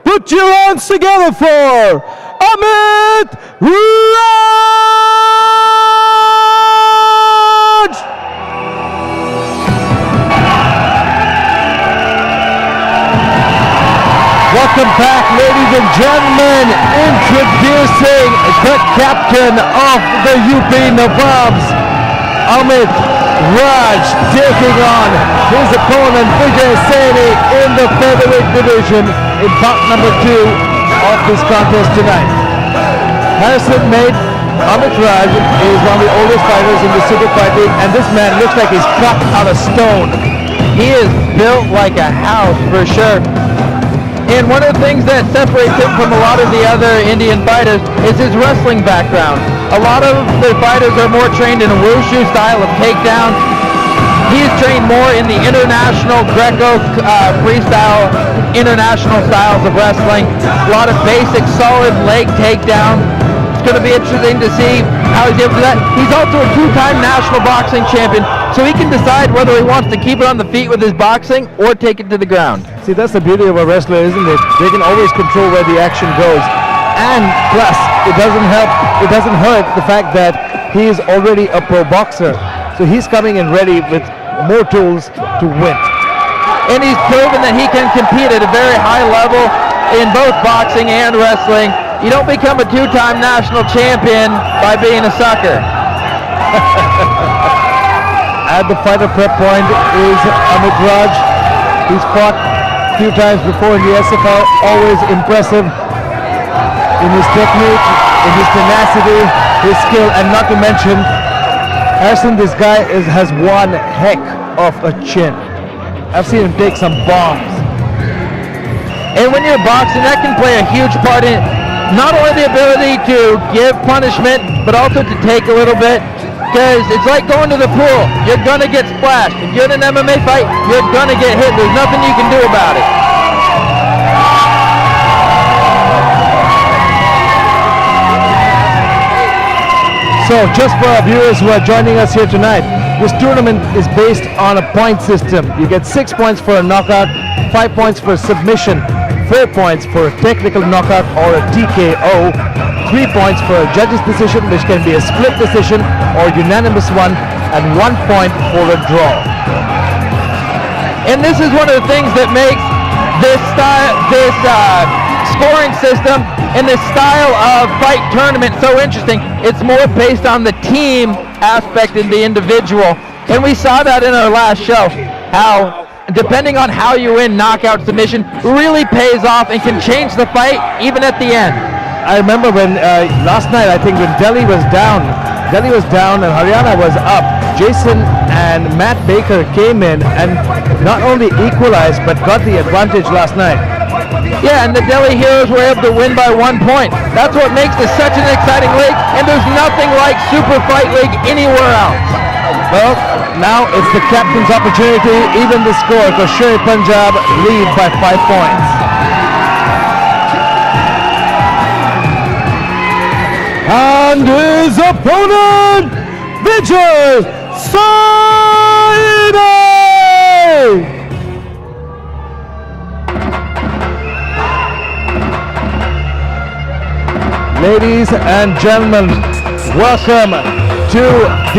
Put your hands together for Amit Raj! Welcome back, ladies and gentlemen. Introducing the captain of the UP Nawabs, Amit Raj, taking on his opponent Vijay Saini in the featherweight division in bout number 2 of this contest tonight. Harrison made Amit Raj is one of the oldest fighters in the Super Fight League, and this man looks like he's cut out of stone. He is built like a house for sure. And one of the things that separates him from a lot of the other Indian fighters is his wrestling background. A lot of the fighters are more trained in a wushu style of takedown. He's trained more in the international Greco freestyle, international styles of wrestling. A lot of basic solid leg takedown. It's going to be interesting to see how he's able to do that. He's also a 2-time national boxing champion, so he can decide whether he wants to keep it on the feet with his boxing or take it to the ground. See, that's the beauty of a wrestler, isn't it? They can always control where the action goes. And plus, it doesn't hurt the fact that he is already a pro boxer. So he's coming in ready with more tools to win. And he's proven that he can compete at a very high level in both boxing and wrestling. You don't become a 2-time national champion by being a sucker. At the fighter prep point is Amit Raj. He's fought a few times before in the SFL, always impressive in his technique, in his tenacity, his skill, and not to mention, Harrison, this guy has one heck of a chin. I've seen him take some bombs. And when you're boxing, that can play a huge part in not only the ability to give punishment, but also to take a little bit. Because it's like going to the pool. You're going to get splashed. If you're in an MMA fight, you're going to get hit. There's nothing you can do about it. So, just for our viewers who are joining us here tonight, this tournament is based on a point system. You get 6 points for a knockout, 5 points for a submission, 4 points for a technical knockout or a TKO, 3 points for a judge's decision, which can be a split decision or unanimous one, and 1 point for a draw. And this is one of the things that makes this scoring system and this style of fight tournament so interesting. It's more based on the team aspect than the individual. And we saw that in our last show, how depending on how you win knockout submission really pays off and can change the fight even at the end. I remember when last night, I think when Delhi was down and Haryana was up, Jason and Matt Baker came in and not only equalized but got the advantage last night. Yeah, and the Delhi Heroes were able to win by 1 point. That's what makes this such an exciting league, and there's nothing like Super Fight League anywhere else. Well, now it's the captain's opportunity. Even the score, because Sher Punjab lead by 5 points. And his opponent, Vijay Saini! Ladies and gentlemen, welcome to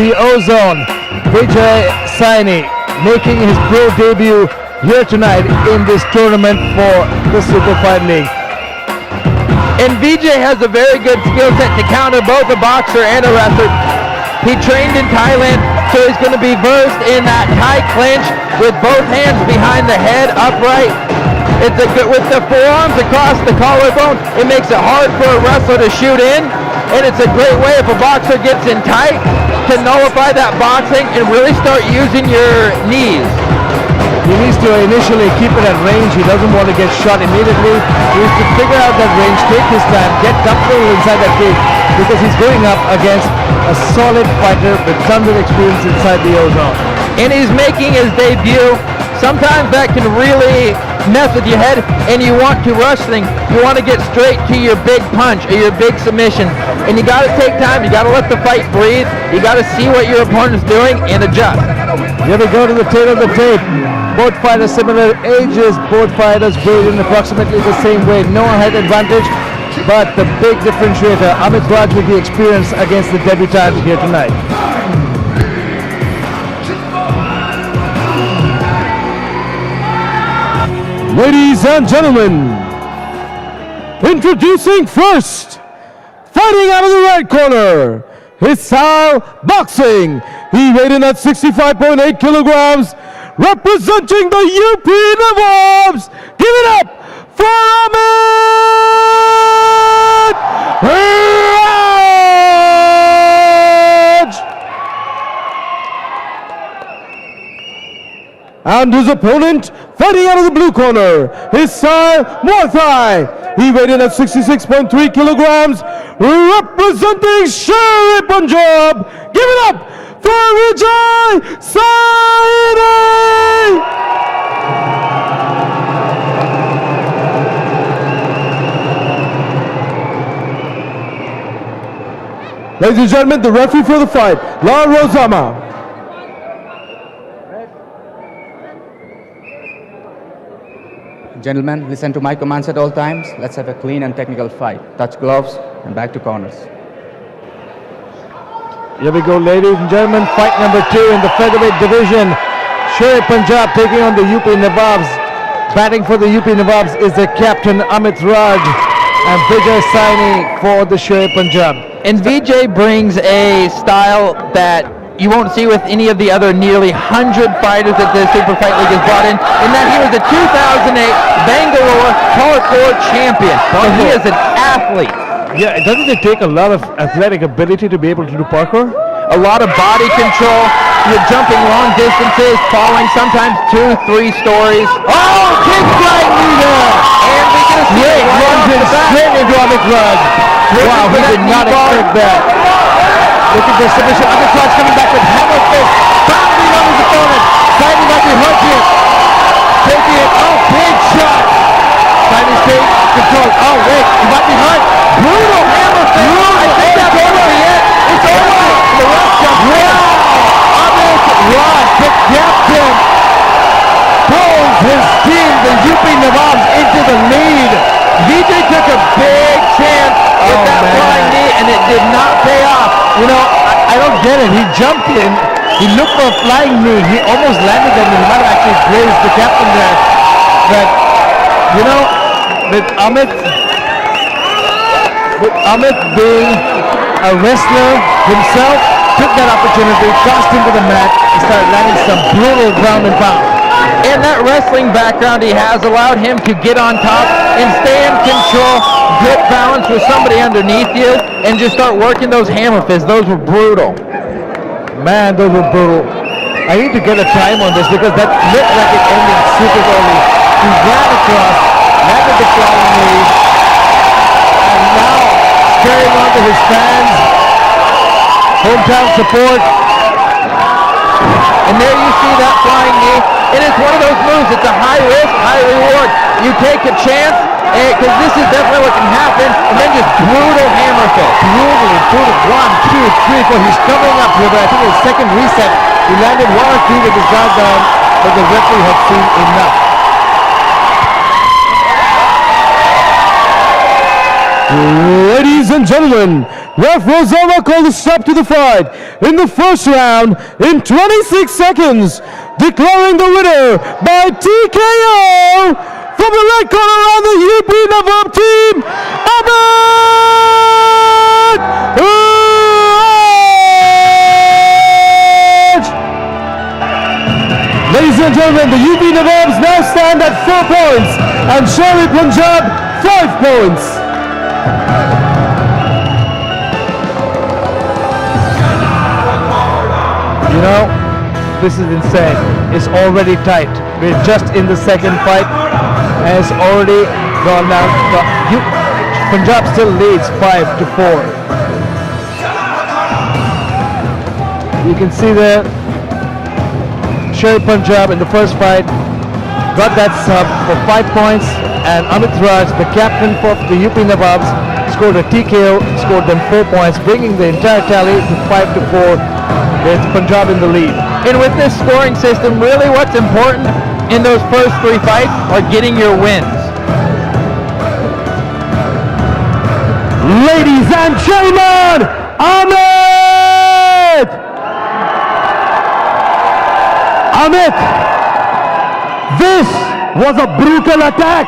the Ozone. Vijay Saini making his pro debut here tonight in this tournament for the Super Fight League. And Vijay has a very good skill set to counter both a boxer and a wrestler. He trained in Thailand, so he's going to be versed in that Thai clinch with both hands behind the head upright. It's with the forearms across the collarbone, it makes it hard for a wrestler to shoot in, and it's a great way if a boxer gets in tight to nullify that boxing and really start using your knees. He needs to initially keep it at range. He doesn't want to get shot immediately. He needs to figure out that range, take his time, get comfortable inside that cage, because he's going up against a solid fighter with tons of experience inside the Ozone. And he's making his debut. Sometimes that can really mess with your head, and you want to rush things. You want to get straight to your big punch or your big submission. And you got to take time. You got to let the fight breathe. You got to see what your opponent's doing and adjust. Here we go to the tail of the tape. Both fighters similar ages, both fighters weighed in approximately the same way. No height advantage, but the big differentiator, Amit Raj with the experience against the debutant here tonight. Ladies and gentlemen, introducing first, fighting out of the right corner, his style boxing. He weighed in at 65.8 kilograms, representing the UP Nawabs. Give it up for Amit Raj! And his opponent, fighting out of the blue corner, his style Muay Thai. He weighed in at 66.3 kilograms, representing Sher Punjab. Give it up for Vijay Saini! Ladies and gentlemen, the referee for the fight, La Rosama. Gentlemen, listen to my commands at all times. Let's have a clean and technical fight. Touch gloves and back to corners. Here we go, ladies and gentlemen. Fight number 2 in the featherweight division. Sher Punjab taking on the UP Nawabs. Batting for the UP Nawabs is the captain Amit Raj and Vijay Saini for the Sher Punjab. And Vijay brings a style that you won't see with any of the other nearly 100 fighters that the Super Fight League has brought in that he was a 2008 Bangalore hardcore champion. So he is an athlete. Yeah, doesn't it take a lot of athletic ability to be able to do parkour? A lot of body control. You're jumping long distances, falling sometimes 2-3 stories. Oh, kick flying knee there! And we can see Great runs straight into Amit Raj. Wow, he did not expect that. Look at the submission. Amit Raj coming back with hammer fist, pounding on his opponent. Saini might be hurt here. Taking it. Oh, big shot. Saini stays control. Oh, wait, he might be hurt. Brutal hammer fist. I think that's over yet. It's over. The ref jumps in. Amit Raj, the captain, pulls his team, the UP Nawabs, into the lead. Vijay took a big chance with that flying knee, and it did not pay off. You know, I don't get it. He jumped in. He looked for a flying knee. He almost landed it, and he might have actually grazed the captain there. But, you know, with Amit being a wrestler himself, took that opportunity, tossed him to the mat, and started landing some brutal ground and pound. And that wrestling background he has allowed him to get on top and stay in control, get balance with somebody underneath you, and just start working those hammer fists. Those were brutal. Man, those were brutal. I need to get a time on this because that looked like it ended super early. He ran across, landed the flying knee, and now carrying on to his fans, hometown support. And there you see that flying knee. And it's one of those moves. It's a high risk, high reward. You take a chance, because this is definitely what can happen, and then just brutal hammer fist. Brutal. 1, 2, 3, 4. He's covering up here, but I think his second reset, he landed 1 or 2 with his guard down, but the referee had seen enough. Ladies and gentlemen, Ref Rosava called a stop to the fight in the first round in 26 seconds, declaring the winner by TKO from the red corner on the UP Nawab team, Amit Raj! Ladies and gentlemen, the UP Nawabs now stand at 4 points and Sher Punjab 5 points. You know, this is insane. It's already tight. We're just in the second fight and it's already gone down. Punjab still leads 5-4. You can see there, Sher Punjab in the first fight got that sub for 5 points, and Amit Raj, the captain for the UP Nawabs, scored a TKO, scored them 4 points, bringing the entire tally to 5-4 with Punjab in the lead. And with this scoring system, really what's important in those first 3 fights are getting your wins. Ladies and gentlemen, Amit! Amit, this was a brutal attack.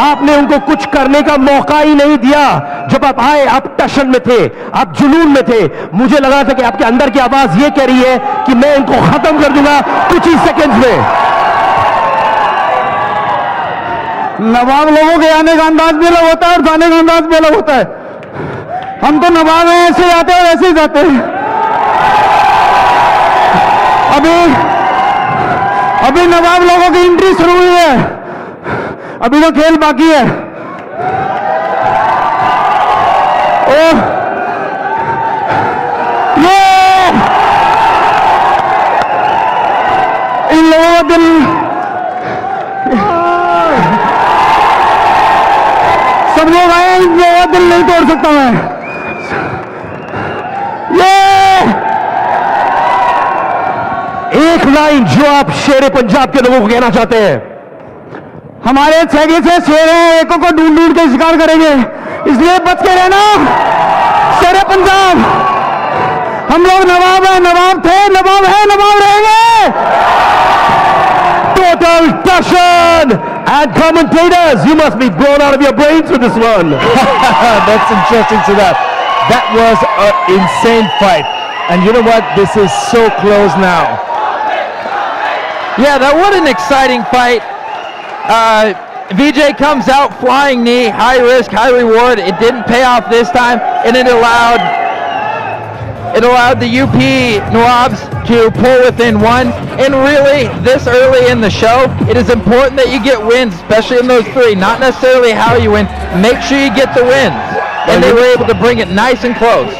आपने उनको कुछ करने का मौका ही नहीं दिया. जब आप आए, आप टशन में थे, आप जुनून में थे. मुझे लगा था कि आपके अंदर की आवाज ये कह रही है कि मैं इनको खत्म कर दूंगा कुछ ही सेकंड्स में. नवाब लोगों के आने का अंदाज भी अलग होता है और जाने का अंदाज भी अलग होता है. हम तो नवाब हैं, ऐसे जाते हैं और ऐसे ही जाते हैं. अभी नवाब लोगों की एंट्री शुरू हुई है. अभी तो खेल बाकी है. ओह, ये इन लोगों का दिल, सब लोग आए, इन लोगों का दिल नहीं तोड़ सकता मैं. ये एक लाइन जो आप शेरे पंजाब के लोगों को कहना चाहते हैं. हमारे 6 के 6 शेर हैं, एको को ढूंढ ढूंढ के शिकार करेंगे, इसलिए बच के रहना. शेरे पंजाब, हम लोग नवाब हैं, नवाब थे, नवाब हैं, नवाब रहेंगे. Total passion! And commentators, you must be blown out of your brains with this one. That's interesting to that. That was an insane fight. And you know what? This is so close now. Yeah, that was an exciting fight. Vijay comes out flying knee, high risk, high reward. It didn't pay off this time, and it allowed the UP Nawabs to pull within one. And really, this early in the show, it is important that you get wins, especially in those 3. Not necessarily how you win. Make sure you get the wins. And they were able to bring it nice and close.